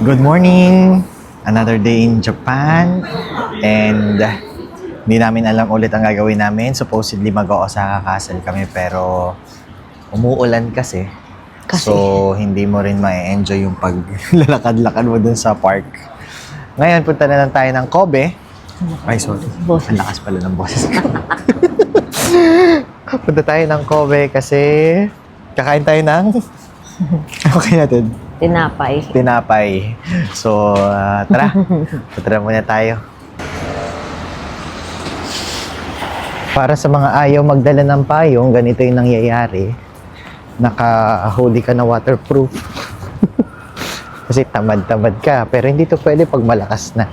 Good morning! Another day in Japan. And hindi namin alam ulit ang gagawin namin. Supposedly mag-Osaka Castle kami pero umuulan kasi. So hindi mo rin ma-enjoy yung paglalakad-lakad mo dun sa park. Ngayon punta na lang tayo ng Kobe. Ay sorry, ang lakas pala ng boses ko. Punta tayo ng Kobe kasi kakain tayo ng okay natin. Tinapay. So, tara. Punta muna tayo. Para sa mga ayaw magdala ng payong, ganito yung nangyayari. Naka-hoodie ka na waterproof. Kasi tamad-tamad ka. Pero hindi to pwede pag malakas na.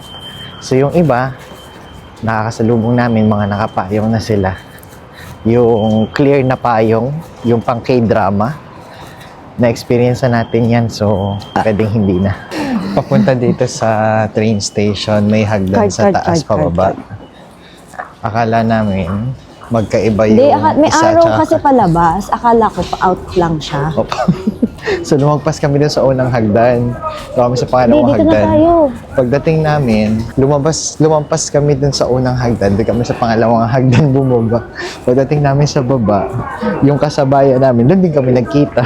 So, yung iba, nakakasalubong namin, mga nakapayong na sila. Yung clear na payong, yung pang K-drama. Na-experience natin yan, so pwedeng hindi na. Papunta dito sa train station, may hagdan sa taas pababa. Akala namin, magkaiba yung may isa araw kasi palabas. Akala ko pa-out lang siya. So lumagpas kami dun sa unang hagdan. Kami sa pangalawang Dito hagdan. na tayo. Pagdating namin, lumampas kami dun sa unang hagdan. Doon kami sa pangalawang hagdan bumaba. Pagdating namin sa baba, yung kasabayan namin, doon din kami nagkita.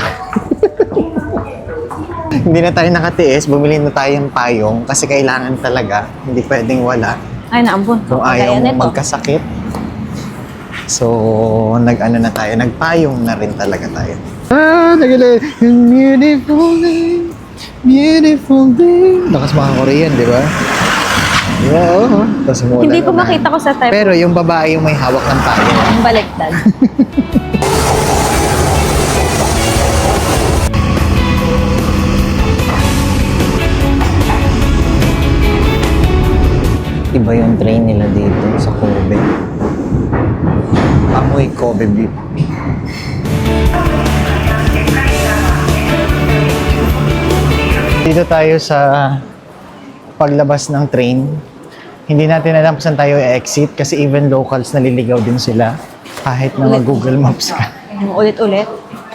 Hindi na tayo nakatiis, bumili na tayong payong kasi kailangan talaga, hindi pwedeng wala. Ay, naampun. Kung ayaw mong magkasakit. So, nag-ano na tayo, nagpayong na rin talaga tayo. Nagala, beautiful day. Lakas mga Korean, di ba? Oo. Hindi ko makita ko sa type. Pero yung babae yung may hawak ng payong. Ang baliktad. Iba yung train nila dito sa Kobe. Amoy Kobe beef. Dito tayo sa paglabas ng train. Hindi natin alam kung saan tayo i-exit kasi even locals naliligaw din sila kahit na mag-Google Maps ka. Ulit-ulit.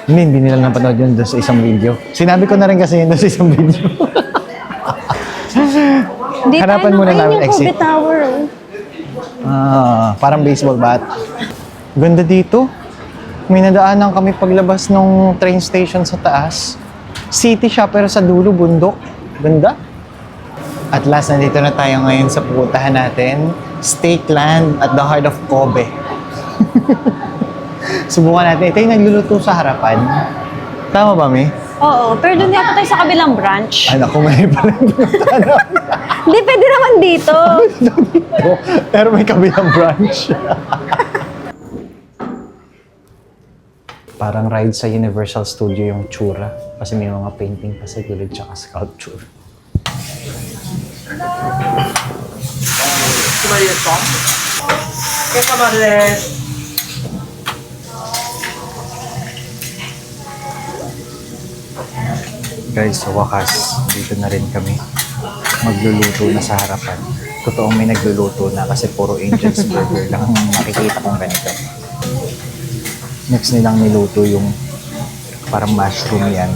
Hindi nila napanood yun doon sa isang video. Sinabi ko na rin kasi yun doon sa isang video. Hanapan muna namin exit. Kobe Tower. Parang baseball bat. Ganda dito. May nadaanan kami paglabas ng train station sa taas. City siya pero sa dulo bundok. Ganda. At last, nandito na tayo ngayon sa pupuntahan natin. Steak Land at the heart of Kobe. Subukan natin. Ito yung nagluluto sa harapan. Tama ba, Mi? Oo, pero doon yata tayo sa kabilang branch. Ay, naku, may pala Hindi, pwede naman dito. pero may kabilang branch. Parang ride sa Universal Studio yung tsura. Kasi may mga painting pa sa gilid tsaka sculpture. Guys, sa wakas, dito na rin kami. Magluluto na sa harapan. Totoong may nagluluto na kasi puro Angel's Burger lang ang makikita kong ganito. Next nilang niluto yung parang mushroom yan.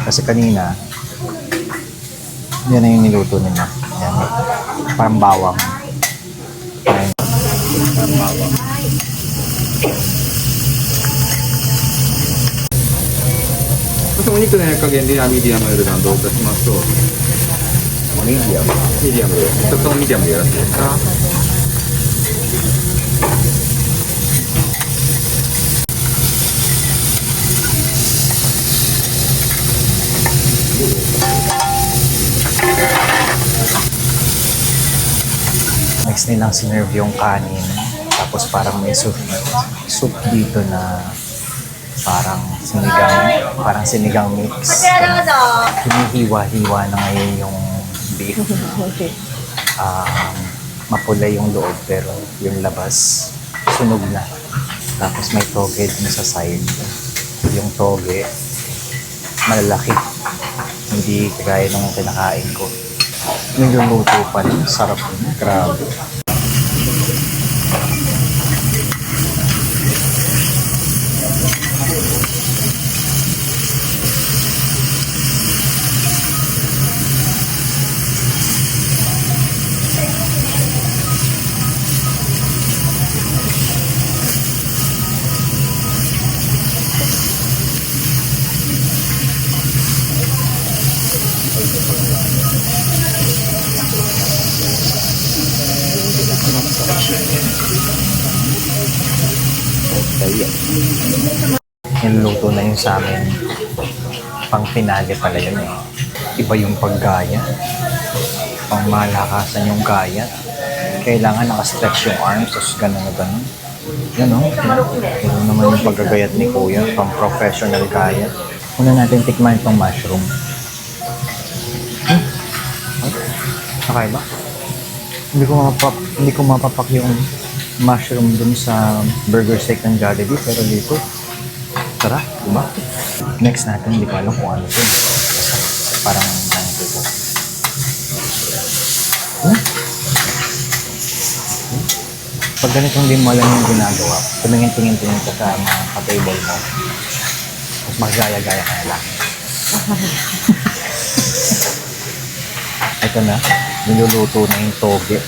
Kasi kanina, yan na yung niluto nila. Yan. Parang bawang. Ayan. Parang bawang.お肉の焼き加減でミディアムウェルダウンどうかしますとミディアム。ミディアムでちょっとミディアムでよろしいですか。Next nilang sinerve yung kanin. Tapos parang may soup dito na parang sinigang mix. Hinihiwa-hiwa na ngayon yung beef. Mapula yung loob pero yung labas sunog na. Tapos may toge dun sa side. Yung toge malalaki. Hindi kagaya nung kinakain ko. Niluluto pa rin. Sarap. Grabe. Ayan. Niluto na yun sa amin. Pang finale pala yun eh. Iba yung paggaya. Pang malakasan yung gaya. Kailangan nakastretch yung arms, tapos gano'n na gano'n. Yan o. Yan naman yung paggagayat ni Kuya. Pang professional gaya. Una natin tikman itong mushroom. Okay ba? Hindi ko mapapak yung mushroom dun sa burger steak ng Jollibee, pero dito tara, diba? Next natin, hindi ko alam kung ano ito. Parang ano ito. Pag ganitong hindi mo alam yung ginagawa, tumingin-tingin ka sa mga ka-table mo. Tapos magaya-gaya ka na lang. Ito na, niluluto na yung toge.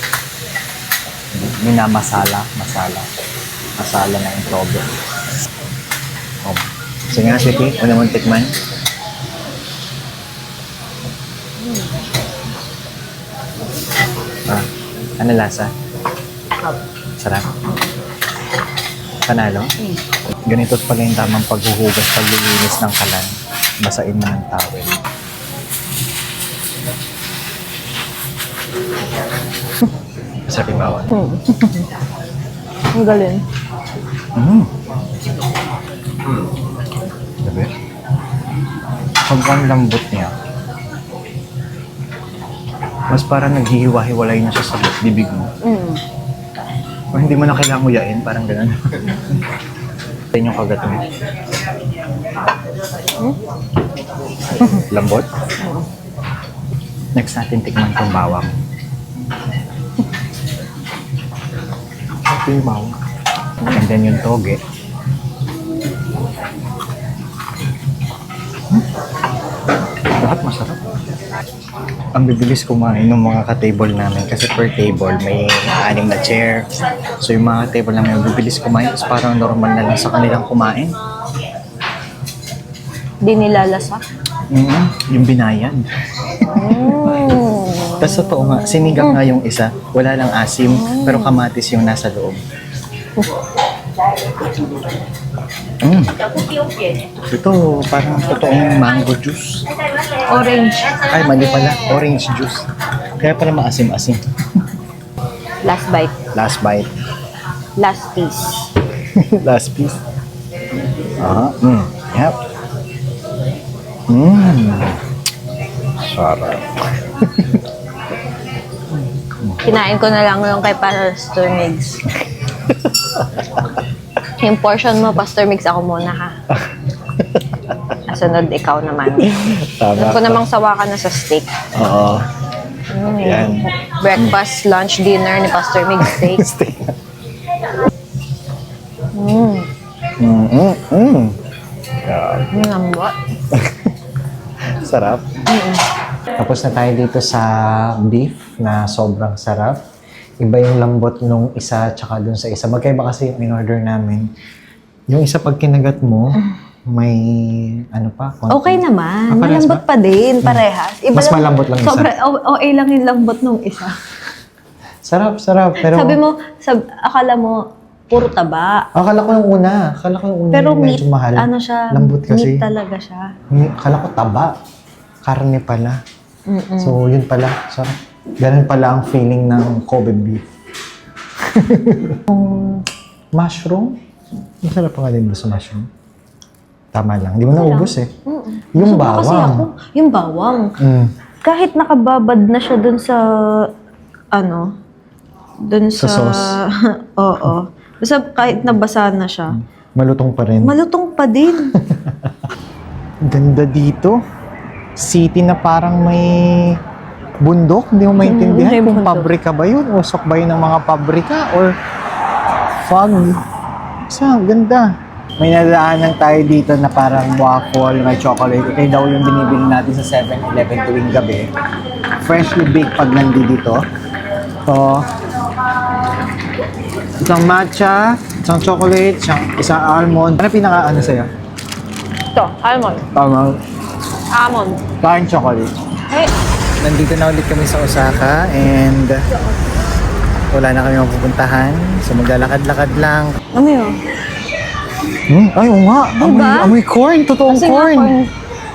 Minamasala na yung toge. Oh. Sige nga, Sweetie, una mong tikman. Ano lasa? Sarap. Panalo? Ganito pala yung tamang paghuhugas, paglilinis ng kalan. Basain mo ng towel. Masarap yung bawang. Ang galing. Diba? Pag ang lambot niya, mas parang naghihiwa-hiwalay na siya sa bibig mo. O hindi mo na kailangang nguyain, parang gano'n. Ito yung kagat mo. Lambot? Next natin tikman itong bawang. Ito yung bawang. And then yung toge. Lahat masarap. Ang bibilis kumain ng mga ka-table namin kasi per table may 6 na chair. So yung mga table namin ang bibilis kumain tapos parang normal na lang sa kanilang kumain. Di nilalasa. Yung binayad. Tapos totoo nga, sinigang nga yung isa. Wala lang asim, pero kamatis yung nasa loob. Ito, parang totoong mango juice. Orange. Ay, mali pala. Orange juice. Kaya pala maasim-asim. Last bite. Last bite. Last piece. Last piece. Yep. Sarap. Kinain ko na lang yung kay Pastor Migs. Yung portion mo, Pastor Migs, ako muna ha. Sunod, ikaw naman. Tama Alam ko ka. namang sawa ka na sa steak. Oo. Yan. Breakfast, lunch, dinner ni Pastor Migs steak. Lambot. Sarap. Tapos na tayo dito sa beef na sobrang sarap. Iba yung lambot nung isa tsaka dun sa isa. Magkaiba kasi yung in-order namin. Yung isa pag kinagat mo, may ano pa? konti. Okay naman. Parehas Malambot ba? pa din, parehas. Mas malambot lang isa. Sobra, okay lang yung lambot nung isa. Sarap. Pero Sabi mo, akala mo, puro taba. akala ko yung una. Pero yung medyo meat, mahal. ano siya, Lambot kasi. meat talaga siya. Akala ko taba. Karne pala. So, yun pala. Sarap. Ganun pala ang feeling ng Kobe beef. Yung mushroom, masarap pa nga din ba sa mushroom? Tama lang. Di mo naubos eh. Yung Sobra kasi bawang. ako, yung bawang. Kahit nakababad na siya dun sa, dun Sa sa... sauce. Oo. Basta kahit nabasa na siya, Malutong pa rin. malutong pa din. Ganda dito. City na parang may bundok. Hindi mo maintindihan may kung bundok. pabrika ba yun. Usok ba yun ng mga pabrika or fog. Ang ganda. May nadaanan tayo dito na parang waffle, may chocolate. Ito daw yung binibili natin sa 7-Eleven tuwing gabi. Freshly baked pag nandito. So, isang matcha, isang chocolate, isang almond. Ano pinaka-ano sa'yo? Ito, almond. Almond. Almond. Kain chocolate. Hey, Nandito na ulit kami sa Osaka and wala na kami mapupuntahan. So maglalakad-lakad lang. ano yun? Ay, oo nga. Diba? Amoy corn. Totoong Kasi nga, corn. corn.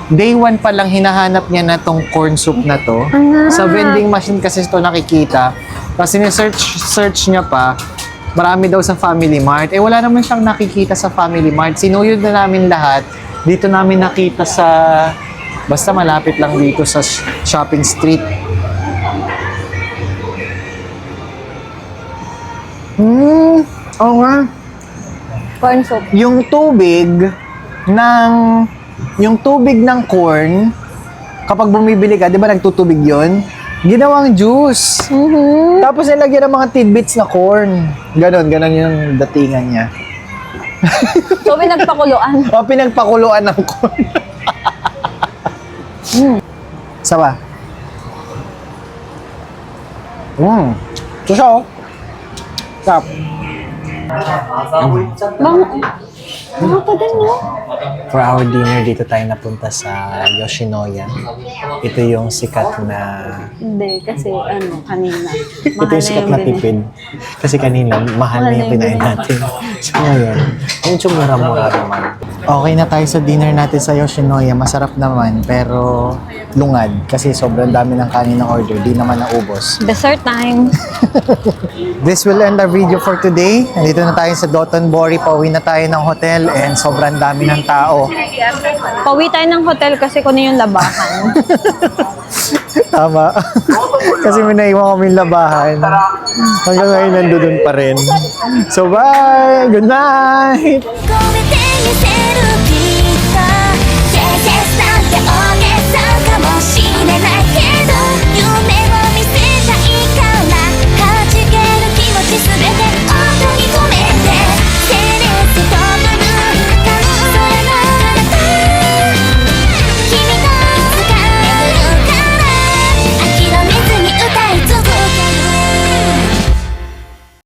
Day 1 pa lang hinahanap niya na tong corn soup na to. Sa vending machine kasi ito nakikita. Kasi ni-search niya pa, marami daw sa Family Mart. Eh wala naman siyang nakikita sa Family Mart. Sinuyod na namin lahat. Dito namin nakita sa... Basta malapit lang dito sa shopping street. Oo nga. Corn soup. Yung tubig ng corn, kapag bumibili ka, di ba nagtutubig yon? Ginawang juice. Tapos nilagyan ng mga tidbits na corn. Ganon yung datingan niya. So, pinagpakuluan. O, pinagpakuluan ng corn. Sawa. Ito siya, oh. Sarap. Ano pa din, no? For our dinner, dito tayo napunta sa Yoshinoya. Ito yung sikat na... Hindi, kasi kanina. Ito yung sikat na tipid. Kasi kanina, mahal na yung pinain natin. So ngayon, medyo mura-mura naman. Okay na tayo sa dinner natin sa Yoshinoya. Masarap naman, pero lungad. Kasi sobrang dami ng kanin na order. Di naman naubos. Dessert time. This will end our video for today. Nandito na tayo sa Dotonbori. Pauwi na tayo ng hotel and sobrang dami ng tao. Pauwi tayo ng hotel kasi kunin yung labahan. Tama. Kasi may naiwan kaming labahan. Hanggang ngayon nandun pa rin. So bye! Good night! 込めてみせるきっと Yes, yes なんて